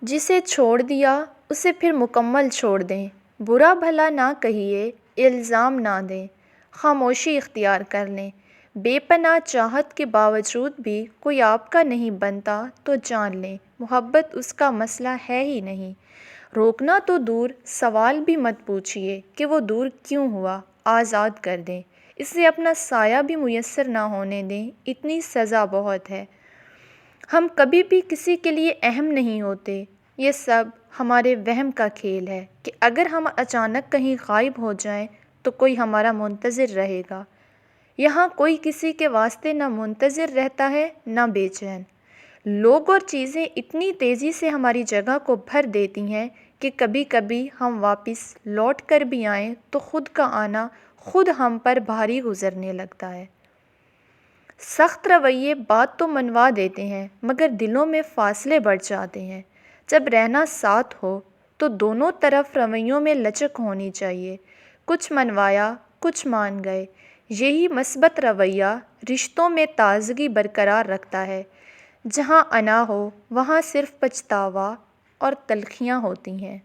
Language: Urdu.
جسے چھوڑ دیا اسے پھر مکمل چھوڑ دیں، برا بھلا نہ کہیے، الزام نہ دیں، خاموشی اختیار کر لیں۔ بے پناہ چاہت کے باوجود بھی کوئی آپ کا نہیں بنتا تو جان لیں محبت اس کا مسئلہ ہے ہی نہیں۔ روکنا تو دور، سوال بھی مت پوچھیے کہ وہ دور کیوں ہوا، آزاد کر دیں، اسے اپنا سایہ بھی میسر نہ ہونے دیں، اتنی سزا بہت ہے۔ ہم کبھی بھی کسی کے لیے اہم نہیں ہوتے، یہ سب ہمارے وہم کا کھیل ہے کہ اگر ہم اچانک کہیں غائب ہو جائیں تو کوئی ہمارا منتظر رہے گا۔ یہاں کوئی کسی کے واسطے نہ منتظر رہتا ہے نہ بے چین۔ لوگ اور چیزیں اتنی تیزی سے ہماری جگہ کو بھر دیتی ہیں کہ کبھی کبھی ہم واپس لوٹ کر بھی آئیں تو خود کا آنا خود ہم پر بھاری گزرنے لگتا ہے۔ سخت رویے بات تو منوا دیتے ہیں مگر دلوں میں فاصلے بڑھ جاتے ہیں۔ جب رہنا ساتھ ہو تو دونوں طرف رویوں میں لچک ہونی چاہیے، کچھ منوایا کچھ مان گئے۔ یہی مثبت رویہ رشتوں میں تازگی برقرار رکھتا ہے۔ جہاں انا ہو وہاں صرف پچھتاوا اور تلخیاں ہوتی ہیں۔